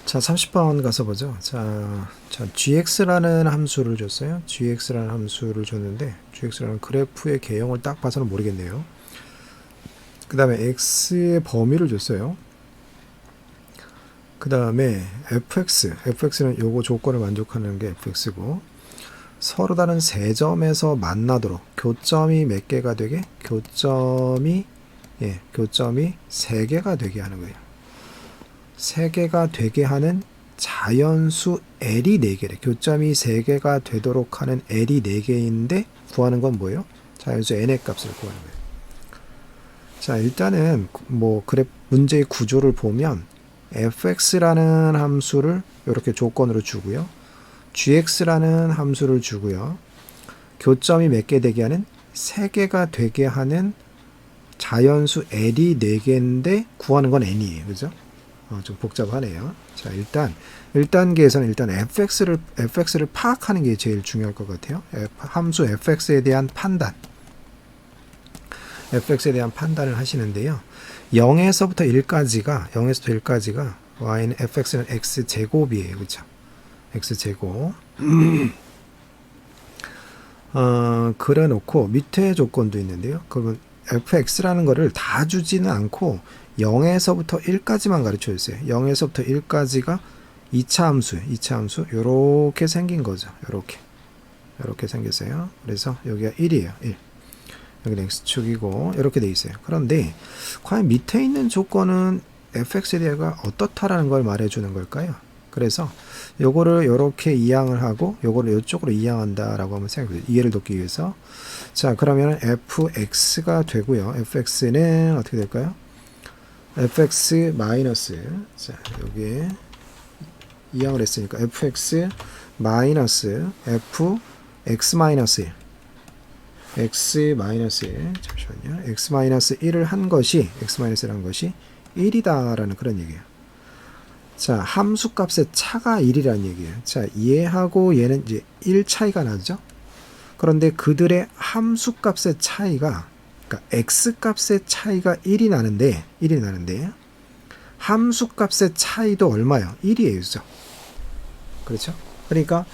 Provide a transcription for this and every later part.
자, 30번 가서 보죠. 자, gx라는 함수를 줬어요. gx라는 함수를 줬는데 gx라는 그래프의 개형을 딱 봐서는 모르겠네요. 그 다음에 x의 범위를 줬어요. 그 다음에 fx는 요거 조건을 만족하는 게 fx고, 서로 다른 세 점에서 만나도록 교점이 몇 개가 되게? 교점이 세 개가 되게 하는 거예요. 세 개가 되게 하는 자연수 L이 4개래. 교점이 3개가 되도록 하는 L이 4개인데 구하는 건 뭐예요? 자연수 N의 값을 구하는 거예요. 자, 일단은 뭐 그래프 문제의 구조를 보면 fx라는 함수를 이렇게 조건으로 주고요. gx라는 함수를 주고요. 교점이 몇 개 되게 하는 3개가 되게 하는 자연수 L이 4개인데 구하는 건 N이에요. 그죠? 좀 복잡하네요. 자, 일단 1단계에서는 일단 fx를 파악하는 게 제일 중요할 것 같아요. 함수 fx에 대한 판단. fx에 대한 판단을 하시는데요. 0에서부터 1까지가 y는 fx는 x제곱이에요. 그렇죠? x제곱. 그래 놓고 밑에 조건도 있는데요. 그러면 fx라는 거를 다 주지는 않고 0에서부터 1까지만 가르쳐 주세요. 0에서부터 1까지가 2차 함수 요렇게 생긴 거죠. 요렇게 생겼어요. 그래서 여기가 1이에요. 1. 여기는 x축이고 이렇게 돼 있어요. 그런데 과연 밑에 있는 조건은 fx에 대해서 어떻다라는 걸 말해 주는 걸까요? 그래서 요거를 요렇게 이항을 하고 요거를 이쪽으로 이항한다라고 한번 생각해 보세요. 이해를 돕기 위해서. 자, 그러면 fx가 되고요. fx는 어떻게 될까요? fx 마이너스, 자, 여기에 이항을 했으니까 fx 마이너스 fx 마이너스 1, x 마이너스 1, 잠시만요. x 마이너스 1을 한 것이, x 마이너스 1을 한 것이 1이다라는 그런 얘기예요. 자, 함수값의 차가 1이라는 얘기예요. 자, 얘하고 얘는 이제 1 차이가 나죠. 그런데 그들의 함수값의 차이가, 그러니까 x값의 차이가 1이 나는데 함수값의 차이도 얼마요? 1이에요. 그렇죠? 그러니까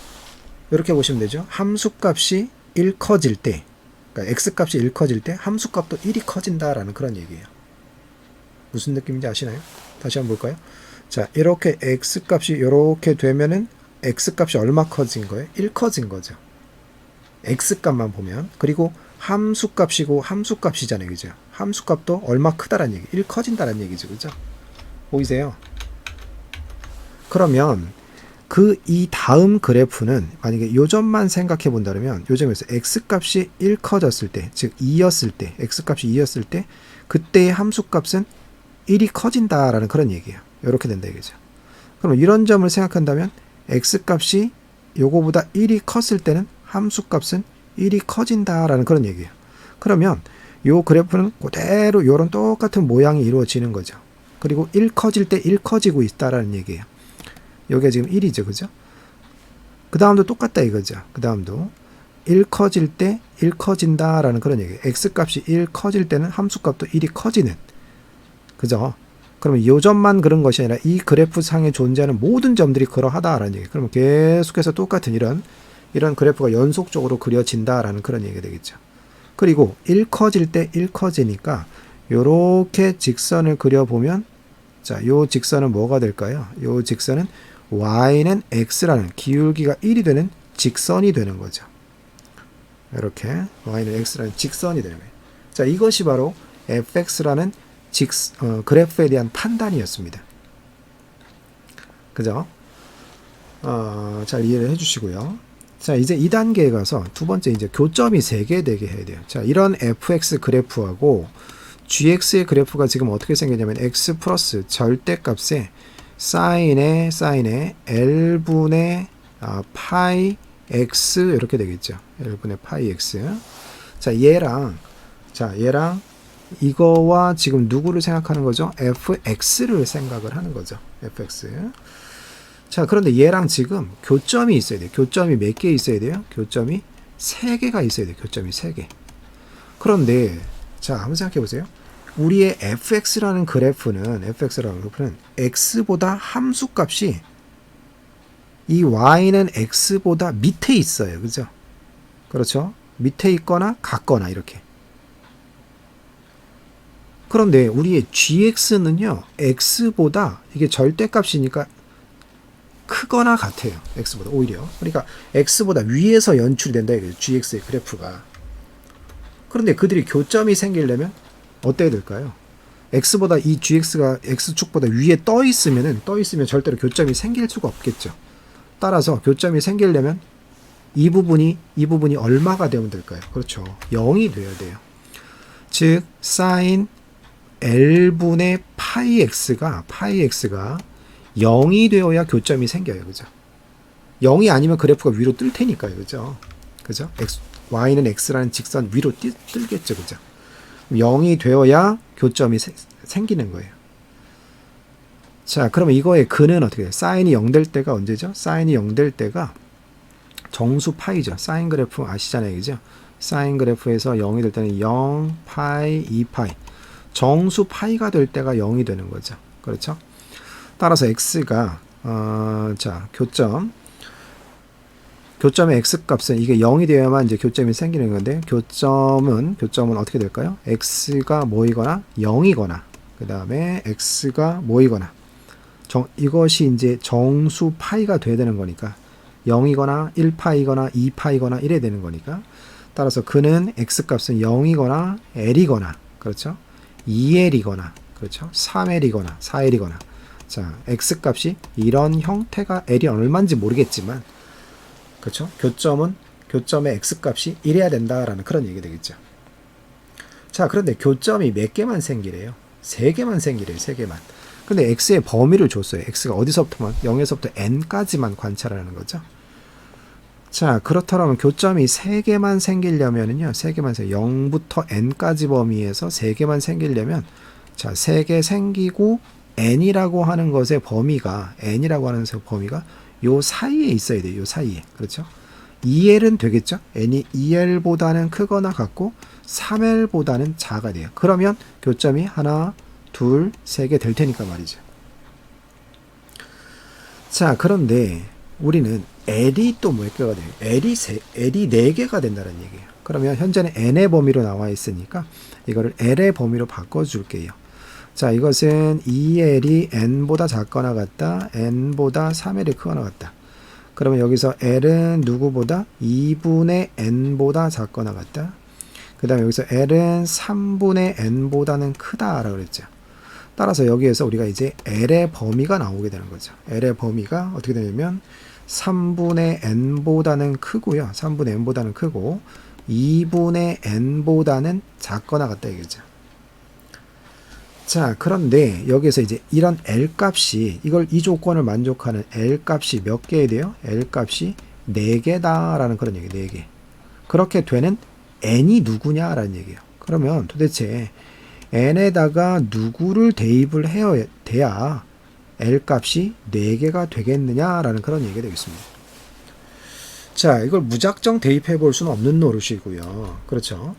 이렇게 보시면 되죠. 함수값이 1 커질 때, 그러니까 x값이 1 커질 때 함수값도 1이 커진다라는 그런 얘기예요. 무슨 느낌인지 아시나요? 다시 한번 볼까요? 자, 이렇게 x값이 이렇게 되면은 x값이 얼마 커진 거예요? 1 커진 거죠. x값만 보면. 그리고 함수값이고 함수값이잖아요. 그죠? 함수값도 얼마 크다라는 얘기, 1 커진다라는 얘기죠. 그죠? 보이세요? 그러면 이 다음 그래프는 만약에 요점만 생각해 본다면, 요점에서 x값이 1 커졌을 때, 즉 2였을 때, x값이 2였을 때 그때의 함수값은 1이 커진다라는 그런 얘기예요. 이렇게 된다 얘기죠. 그럼 이런 점을 생각한다면 x값이 요거보다 1이 컸을 때는 함수값은 1이 커진다라는 그런 얘기예요. 그러면 요 그래프는 그대로 요런 똑같은 모양이 이루어지는 거죠. 그리고 1 커질 때 1 커지고 있다라는 얘기예요. 여기가 지금 1이죠. 그죠? 그 다음도 똑같다 이거죠. 그 다음도 1 커질 때 1 커진다라는 그런 얘기예요. x값이 1 커질 때는 함수값도 1이 커지는. 그죠? 그러면 요 점만 그런 것이 아니라 이 그래프 상에 존재하는 모든 점들이 그러하다라는 얘기. 그러면 계속해서 똑같은 이런 그래프가 연속적으로 그려진다라는 그런 얘기가 되겠죠. 그리고 1 커질 때 1 커지니까 요렇게 직선을 그려보면, 자, 요 직선은 뭐가 될까요? 요 직선은 y는 x라는 기울기가 1이 되는 직선이 되는 거죠. 이렇게 y는 x라는 직선이 되는 거예요. 자, 이것이 바로 fx라는 그래프에 대한 판단이었습니다. 그죠? 잘 이해를 해주시고요. 자, 이제 2단계에 가서 두 번째 이제 교점이 3개 되게 해야 돼요. 자, 이런 fx 그래프하고 gx의 그래프가 지금 어떻게 생겼냐면 x 플러스 절대값에 사인에 l분의 파이 x 이렇게 되겠죠. l분의 파이 x. 자, 얘랑 이거와 지금 누구를 생각하는 거죠? fx를 생각을 하는 거죠. fx. 자, 그런데 얘랑 지금 교점이 있어야 돼요. 교점이 몇 개 있어야 돼요? 교점이 3개가 있어야 돼요. 교점이 3개. 그런데 자, 한번 생각해 보세요. 우리의 fx라는 그래프는 x보다 함수값이 이 y는 x보다 밑에 있어요. 그죠? 그렇죠? 밑에 있거나 같거나 이렇게. 그런데 우리의 gx는요. x보다 이게 절대값이니까 크거나 같아요. x보다 오히려. 그러니까 x보다 위에서 연출이 된다 이거죠. gx의 그래프가. 그런데 그들이 교점이 생기려면 어때야 될까요? x보다 이 gx가 x축보다 위에 떠 있으면 절대로 교점이 생길 수가 없겠죠. 따라서 교점이 생기려면 이 부분이 얼마가 되면 될까요? 그렇죠. 0이 되어야 돼요. 즉 sin L분의 파이 x가 0이 되어야 교점이 생겨요. 그죠? 0이 아니면 그래프가 위로 뜰 테니까요. 그죠? 그죠? y는 x라는 직선 위로 뜰겠죠. 그죠? 0이 되어야 교점이 생기는 거예요. 자, 그러면 이거의 근은 어떻게 돼요? 사인이 0 될 때가 언제죠? 사인이 0 될 때가 정수 파이죠. 사인 그래프 아시잖아요. 그죠? 사인 그래프에서 0이 될 때는 0, 파이, 2파이. 정수 파이가 될 때가 0이 되는 거죠. 그렇죠? 따라서 x가 자, 교점의 x값은 이게 0이 되어야만 이제 교점이 생기는 건데 교점은 어떻게 될까요? x가 뭐이거나 0이거나 그다음에 x가 뭐이거나 이것이 이제 정수 파이가 돼야 되는 거니까 0이거나 1파이거나 2파이거나 이래야 되는 거니까 따라서 그는 x값은 0이거나 l이거나 그렇죠? 2L이거나 그렇죠? 3L이거나 4L이거나 자, x값이 이런 형태가 L이 얼마인지 모르겠지만 그렇죠? 교점의 x값이 이래야 된다라는 그런 얘기 되겠죠. 자, 그런데 교점이 몇 개만 생기래요? 3개만 생기래요. 3개만. 근데 x의 범위를 줬어요. x가 어디서부터만 0에서부터 n까지만 관찰하는 거죠. 자, 그렇다면 교점이 3개만 생기려면은요. 0부터 n까지 범위에서 3개만 생기려면 자, 3개 생기고 n이라고 하는 것의 범위가 요 사이에 있어야 돼요. 요 사이에. 그렇죠? 2L은 되겠죠? n이 2L보다는 크거나 같고 3L보다는 작아야 돼요. 그러면 교점이 하나, 둘, 3개 될 테니까 말이죠. 자, 그런데 우리는 L이 또 몇 개가 돼요? L이 4개가 된다는 얘기예요. 그러면 현재는 n의 범위로 나와 있으니까 이거를 L의 범위로 바꿔줄게요. 자, 이것은 2L이 n보다 작거나 같다, n보다 3L이 크거나 같다. 그러면 여기서 L은 누구보다 2분의 n보다 작거나 같다. 그 다음에 여기서 L은 3분의 n보다는 크다라고 그랬죠. 따라서 여기에서 우리가 이제 L의 범위가 나오게 되는 거죠. L의 범위가 어떻게 되냐면 3분의 n보다는 크고요. 3분의 n보다는 크고 2분의 n보다는 작거나 같다 이거죠. 자, 그런데 여기서 이제 이런 L 값이 이 조건을 만족하는 L 값이 몇 개에 돼요? L 값이 4개다라는 그런 얘기, 4개. 그렇게 되는 n이 누구냐라는 얘기예요. 그러면 도대체 n에다가 누구를 대입을 해야 돼야 L 값이 4개가 되겠느냐라는 그런 얘기가 되겠습니다. 자, 이걸 무작정 대입해 볼 수는 없는 노릇이고요. 그렇죠?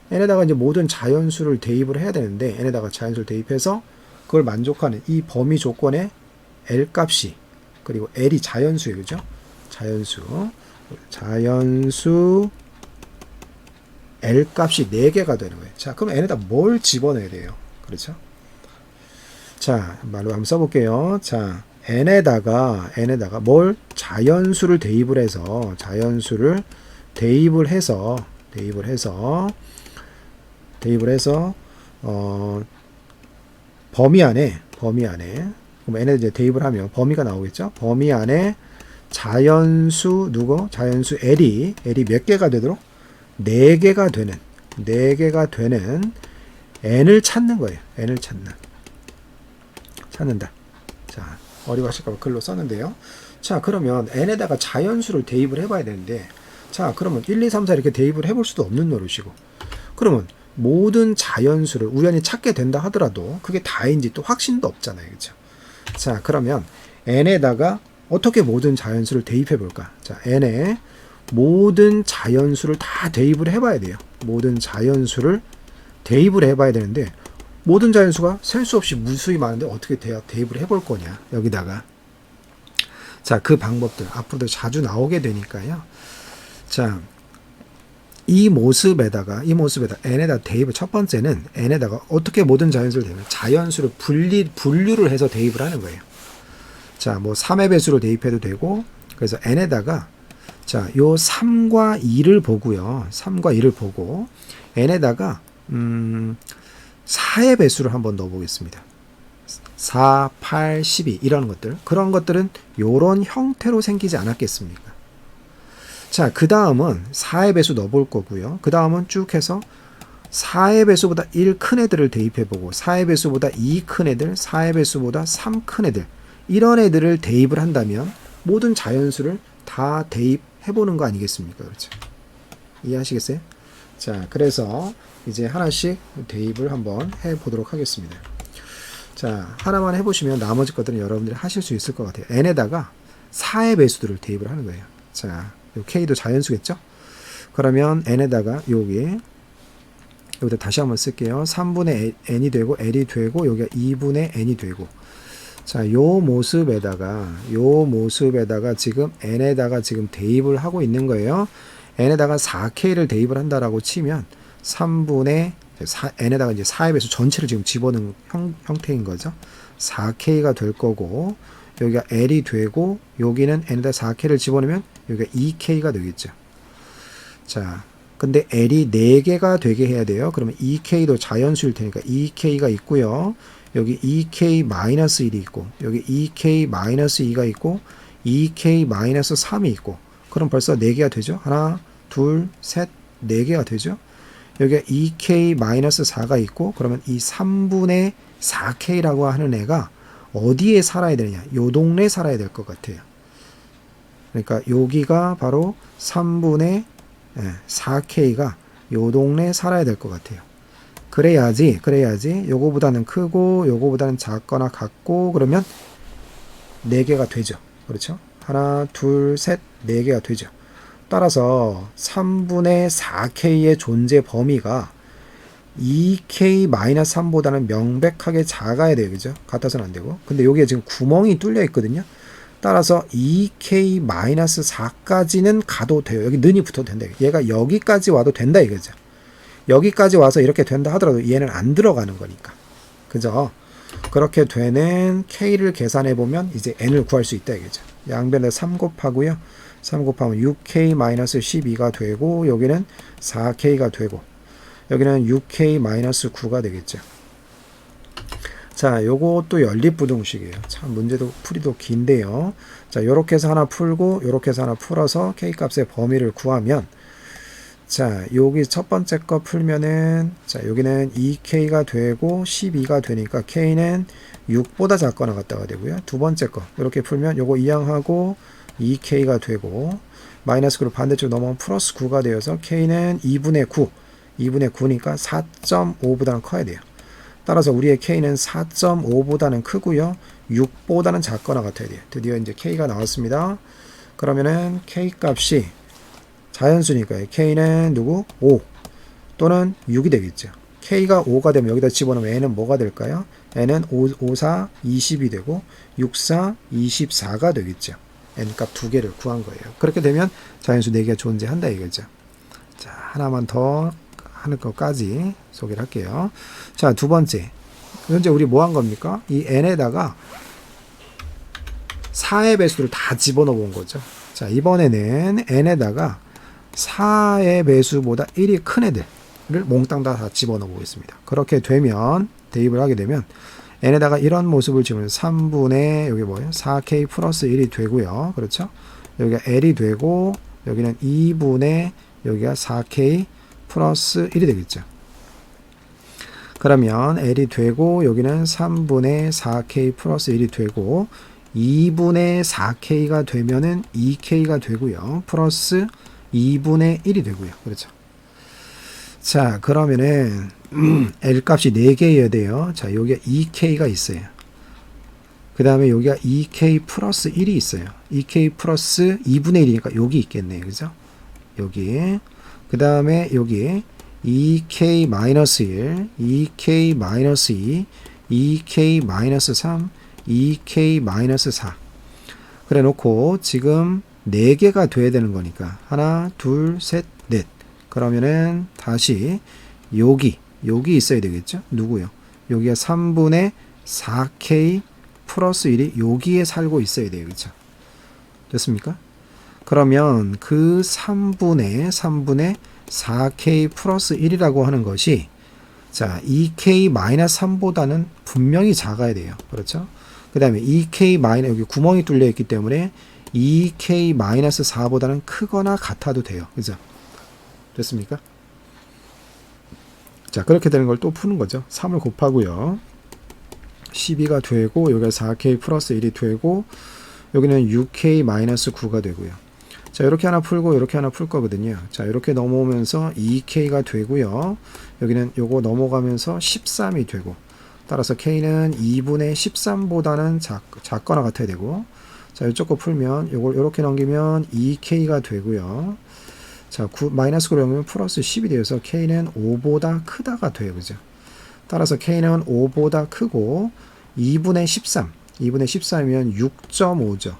n에다가 이제 모든 자연수를 대입을 해야 되는데 n에다가 자연수를 대입해서 그걸 만족하는 이 범위 조건에 L 값이 그리고 L이 자연수예요. 그죠? 자연수 L 값이 4개가 되는 거예요. 자, 그럼 n에다 뭘 집어넣어야 돼요? 그렇죠? 자, 말로 한번 써볼게요. 자, n에다가 뭘 자연수를 대입을 해서 범위 안에 그럼 n에 이제 대입을 하면 범위가 나오겠죠? 범위 안에 자연수 L이 몇 개가 되도록 4개가 되는 n을 찾는 거예요. n을 찾는다. 자, 어려워 하실까봐 글로 썼는데요. 자, 그러면 n에다가 자연수를 대입을 해봐야 되는데 자, 그러면 1, 2, 3, 4 이렇게 대입을 해볼 수도 없는 노릇이고 그러면 모든 자연수를 우연히 찾게 된다 하더라도 그게 다인지 또 확신도 없잖아요. 그렇죠? 자, 그러면 n에다가 어떻게 모든 자연수를 대입해 볼까? 자, n에 모든 자연수를 다 대입을 해봐야 돼요. 모든 자연수를 대입을 해봐야 되는데 모든 자연수가 셀 수 없이 무수히 많은데 어떻게 대입을 해볼 거냐 여기다가. 자, 그 방법들 앞으로도 자주 나오게 되니까요. 자, 이 모습에다가 n에다 대입을, 첫 번째는 n에다가 어떻게 모든 자연수를 대입을, 자연수를 분류를 해서 대입을 하는 거예요. 자, 뭐 3의 배수로 대입해도 되고, 그래서 n에다가 자, 요 3과 2를 보고요. 3과 2를 보고 n에다가 4의 배수를 한번 넣어 보겠습니다. 4, 8, 12 이런 것들. 그런 것들은 요런 형태로 생기지 않았겠습니까? 자, 그 다음은 4의 배수 넣어볼 거고요. 그 다음은 쭉 해서 4의 배수보다 1 큰 애들을 대입해보고 4의 배수보다 2 큰 애들, 4의 배수보다 3 큰 애들, 이런 애들을 대입을 한다면 모든 자연수를 다 대입해보는 거 아니겠습니까? 그렇죠? 이해하시겠어요? 자, 그래서 이제 하나씩 대입을 한번 해보도록 하겠습니다. 자, 하나만 해보시면 나머지 것들은 여러분들이 하실 수 있을 것 같아요. n에다가 4의 배수들을 대입을 하는 거예요. 자, 요 k도 자연수겠죠? 그러면 n에다가 여기다 다시 한번 쓸게요. 3분의 n이 되고 l이 되고 여기가 2분의 n이 되고, 자, 요 모습에다가 지금 n에다가 지금 대입을 하고 있는 거예요. n에다가 4k를 대입을 한다라고 치면 3분의 n에다가 이제 4의 배수 전체를 지금 집어넣은 형태인 거죠. 4k가 될 거고, 여기가 l이 되고, 여기는 n에다 4k를 집어넣으면 여기가 2k가 되겠죠. 자, 근데 l이 4개가 되게 해야 돼요. 그러면 2k도 자연수일 테니까 2k가 있고요. 여기 2k-1이 있고, 여기 2k-2가 있고, 2k-3이 있고, 그럼 벌써 4개가 되죠. 하나, 둘, 셋, 4개가 되죠. 여기가 2k-4가 있고, 그러면 이 3분의 4k라고 하는 애가 어디에 살아야 되느냐? 요 동네에 살아야 될 것 같아요. 그러니까 여기가 바로 3분의 4k가 요 동네에 살아야 될 것 같아요. 그래야지 요거보다는 크고 요거보다는 작거나 같고, 그러면 4개가 되죠. 그렇죠? 하나, 둘, 셋, 4개가 되죠. 따라서 3분의 4k의 존재 범위가 2k-3보다는 명백하게 작아야 돼요. 그죠? 같아서는 안 되고. 근데 여기에 지금 구멍이 뚫려 있거든요. 따라서 2k-4까지는 가도 돼요. 여기 는이 붙어도 된다. 얘가 여기까지 와도 된다 이거죠. 여기까지 와서 이렇게 된다 하더라도 얘는 안 들어가는 거니까. 그죠? 그렇게 되는 k를 계산해 보면 이제 n을 구할 수 있다 이거죠. 양변에 3 곱하고요. 3 곱하면 6k-12가 되고, 여기는 4k가 되고, 여기는 6k-9가 되겠죠. 자, 요것도 연립부등식이에요. 참 문제도 풀이도 긴데요. 자, 요렇게 해서 하나 풀고 요렇게 해서 하나 풀어서 k값의 범위를 구하면, 자, 여기 첫 번째 거 풀면은, 자, 여기는 2k가 되고 12가 되니까 k는 6보다 작거나 같다가 되고요. 두 번째 거 이렇게 풀면 요거 이항하고 2k가 되고, 마이너스 9로 반대쪽 넘어가면 플러스 9가 되어서 k는 2분의 9니까 4.5보다는 커야 돼요. 따라서 우리의 k는 4.5보다는 크고요. 6보다는 작거나 같아야 돼요. 드디어 이제 k가 나왔습니다. 그러면은 k 값이 자연수니까요. k는 누구? 5 또는 6이 되겠죠. k가 5가 되면 여기다 집어넣으면 n은 뭐가 될까요? n은 5, 4, 20이 되고 6, 4, 24가 되겠죠. n값 2개를 구한 거예요. 그렇게 되면 자연수 4개가 존재한다 이거죠. 자, 하나만 더 하는 것까지 소개를 할게요. 자, 두 번째. 현재 우리 뭐 한 겁니까? 이 n에다가 4의 배수를 다 집어넣어 본 거죠. 자, 이번에는 n에다가 4의 배수보다 1이 큰 애들을 몽땅 다 집어넣어 보겠습니다. 그렇게 되면, 대입을 하게 되면 n에다가 이런 모습을 지으면 3분의 여기 뭐예요? 4k 플러스 1이 되고요. 그렇죠? 여기가 l이 되고, 여기는 2분의 여기가 4k 플러스 1이 되겠죠. 그러면 l이 되고, 여기는 3분의 4k 플러스 1이 되고, 2분의 4k가 되면은 2k가 되고요. 플러스 2분의 1이 되고요. 그렇죠. 자, 그러면은 L 값이 4개여야 돼요. 자, 여기가 2k가 있어요. 그 다음에 여기가 2k 플러스 1이 있어요. 2k 플러스 2분의 1이니까 여기 있겠네요. 그죠? 여기. 그 다음에 여기 2k-1, 2k-2, 2k-3, 2k-4 그래 놓고 지금 4개가 돼야 되는 거니까 하나, 둘, 셋, 넷 그러면은 다시 여기 있어야 되겠죠? 누구요? 여기가 3분의 4k 플러스 1이 여기에 살고 있어야 돼요. 그렇죠? 됐습니까? 그러면 그 3분의 4k 플러스 1이라고 하는 것이 자 2k-3보다는 분명히 작아야 돼요. 그렇죠? 그 다음에 2k- 여기 구멍이 뚫려 있기 때문에 2k-4보다는 크거나 같아도 돼요. 그죠? 됐습니까? 자 그렇게 되는 걸 또 푸는 거죠. 3을 곱하고요. 12가 되고 여기가 4k 플러스 1이 되고 여기는 6k-9가 되고요. 자 이렇게 하나 풀고 이렇게 하나 풀 거거든요. 자 이렇게 넘어오면서 2k가 되고요. 여기는 요거 넘어가면서 13이 되고 따라서 k는 2분의 13보다는 작거나 같아야 되고 자 이쪽 거 풀면 요걸 이렇게 넘기면 2k가 되고요. 자 마이너스 9로 넘기면 플러스 10이 되어서 k는 5보다 크다가 돼요. 그죠? 따라서 k는 5보다 크고 2분의 13이면 6.5죠.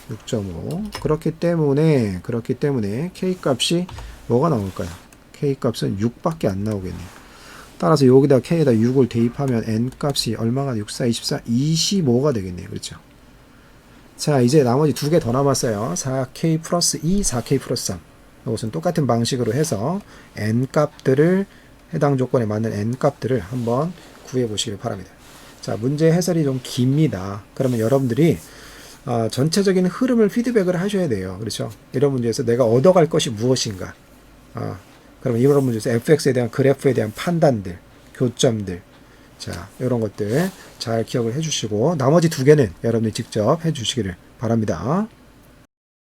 6.5 그렇기 때문에 k 값이 뭐가 나올까요? k 값은 6밖에 안 나오겠네요. 따라서 여기다 k에다 6을 대입하면 n 값이 얼마가 6, 4, 24, 25가 되겠네요. 그렇죠? 자 이제 나머지 두 개 더 남았어요. 4k 플러스 2, 4k 플러스 3 이것은 똑같은 방식으로 해서 n 값들을 해당 조건에 맞는 n 값들을 한번 구해 보시길 바랍니다. 자 문제 해설이 좀 깁니다. 그러면 여러분들이 전체적인 흐름을 피드백을 하셔야 돼요. 그렇죠? 이런 문제에서 내가 얻어갈 것이 무엇인가. 그러면 이런 문제에서 fx에 대한 그래프에 대한 판단들, 교점들, 자 이런 것들 잘 기억을 해주시고 나머지 두 개는 여러분들이 직접 해주시기를 바랍니다.